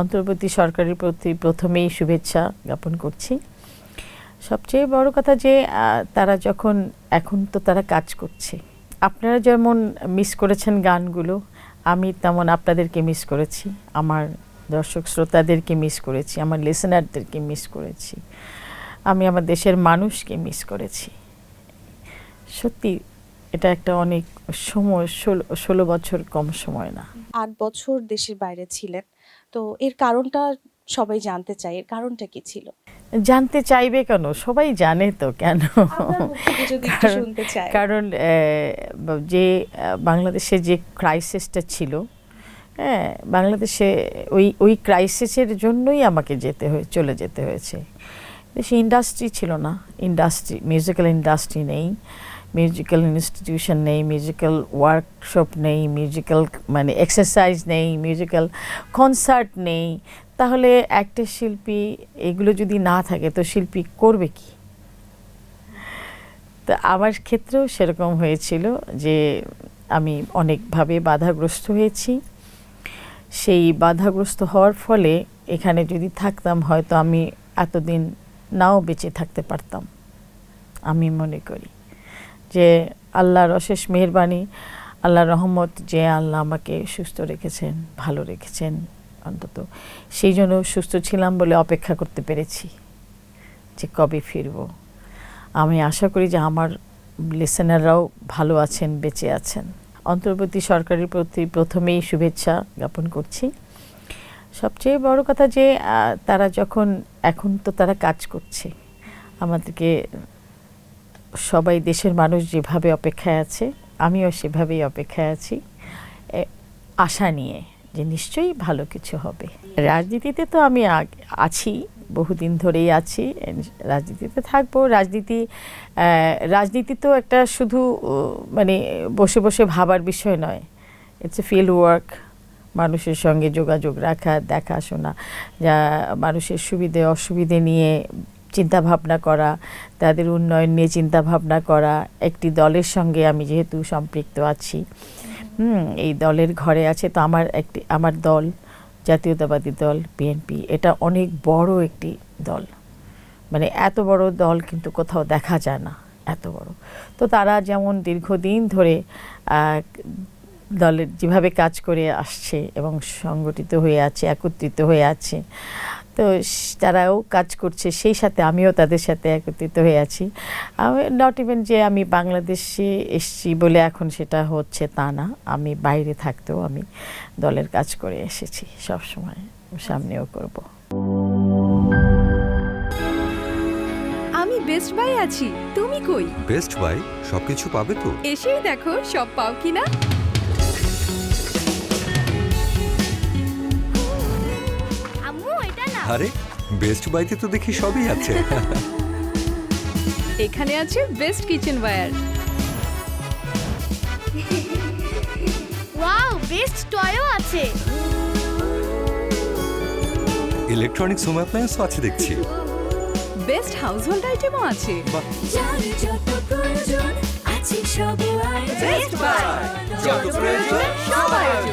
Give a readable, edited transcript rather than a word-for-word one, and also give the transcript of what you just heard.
অন্তর্বর্তী সরকারের প্রতি প্রথমেই শুভেচ্ছা জ্ঞাপন করছি। সবচেয়ে বড় কথা যে তারা যখন এখন তো তারা কাজ করছে, আপনারা যেমন মিস করেছেন গানগুলো, আমি তেমন আপনাদেরকে মিস করেছি, আমার দর্শক শ্রোতাদেরকে মিস করেছি, আমার লিসেনারদেরকে মিস করেছি, আমি আমার দেশের মানুষকে মিস করেছি। সত্যি এটা একটা অনেক সময়, 16 বছর কম সময় না। 8 বছর দেশের বাইরে ছিলেন, তো এর কারণটা সবাই জানতে চায়, এর কারণটা কি ছিল? জানতে চাইবে কেন, সবাই জানে তো কেন। আপনার মুখ থেকে যদি একটু শুনতে চাই। কারণ যে বাংলাদেশে যে ক্রাইসিসটা ছিল, হ্যাঁ, বাংলাদেশে ওই ক্রাইসিসের জন্যই আমাকে চলে যেতে হয়েছে। দেশে ইন্ডাস্ট্রি ছিল না, মিউজিক্যাল ইন্ডাস্ট্রি নেই, মিউজিক্যাল ইনস্টিটিউশন নেই, মিউজিক্যাল ওয়ার্কশপ নেই, মিউজিক্যাল মানে এক্সারসাইজ নেই, মিউজিক্যাল কনসার্ট নেই। তাহলে একটা শিল্পী এগুলো যদি না থাকে তো শিল্পী করবে কি? তো আমার ক্ষেত্রেও সেরকম হয়েছিল যে আমি অনেকভাবে বাধাগ্রস্ত হয়েছি। সেই বাধাগ্রস্ত হওয়ার ফলে এখানে যদি থাকতাম হয়তো আমি এতদিন নাও বেঁচে থাকতে পারতাম। আমি মনে করি যে আল্লাহর অশেষ মেহেরবানি, আল্লাহর রহমত, যে আল্লাহ আমাকে সুস্থ রেখেছেন, ভালো রেখেছেন, অন্তত সেই জন্য সুস্থ ছিলাম বলে অপেক্ষা করতে পেরেছি যে কবে ফিরব। আমি আশা করি যে আমার লিসেনাররাও ভালো আছেন, বেঁচে আছেন। অন্তর্বর্তী সরকারের প্রতি প্রথমেই শুভেচ্ছা জ্ঞাপন করছি। সবচেয়ে বড় কথা যে তারা যখন এখন তো তারা কাজ করছে, আমাদেরকে সবাই দেশের মানুষ যেভাবে অপেক্ষায় আছে, আমিও সেভাবেই অপেক্ষায় আছি, আশা নিয়ে যে নিশ্চয়ই ভালো কিছু হবে। রাজনীতিতে তো আমি আছি, বহুদিন ধরেই আছি, রাজনীতিতে থাকবো। রাজনীতি তো একটা শুধু মানে বসে বসে ভাবার বিষয় নয়, ইটস এ ফিল্ড ওয়ার্ক। মানুষের সঙ্গে যোগাযোগ রাখা, দেখাশোনা, যা মানুষের সুবিধে অসুবিধে নিয়ে চিন্তা ভাবনা করা, তাদের উন্নয়ন নিয়ে চিন্তা ভাবনা করা। একটি দলের সঙ্গে আমি যেহেতু সম্পৃক্ত আছি, এই দলের ঘরে আছে, তো আমার দল জাতীয়তাবাদী দল বিএনপি, এটা অনেক বড় একটি দল, মানে এত বড় দল কিন্তু কোথাও দেখা যায় না, এত বড়। তো তারা যেমন দীর্ঘদিন ধরে দলের যেভাবে কাজ করে আসছে এবং সংগঠিত হয়ে আছে, একত্রিত হয়ে আছে, তো তারাও কাজ করছে, সেই সাথে আমিও তাদের সাথে একত্রিত হয়ে আছি। আমি নট ইভেন যে আমি বাংলাদেশে এসেছি বলে এখন সেটা হচ্ছে তা না, আমি বাইরে থাকতেও আমি দলের কাজ করে এসেছি সবসময়, সামনেও করব। আমি বেস্ট বাই আছি, তুমি কই? বেস্ট বাই সবকিছু পাবে তো? এসেই দেখো সব পাও কিনা। আরে বেস্ট বাইতে তো দেখি সবই আছে। এখানে আছে best kitchen ware. Wow, best টয়ও আছে। ইলেকট্রনিক্স হোম অ্যাপ্লায়েন্সও আছে দেখছি। বেস্ট হাউসহোল্ড আইটেমও আছে। বেস্ট বাই, যত প্রয়োজন সব আয়োজন।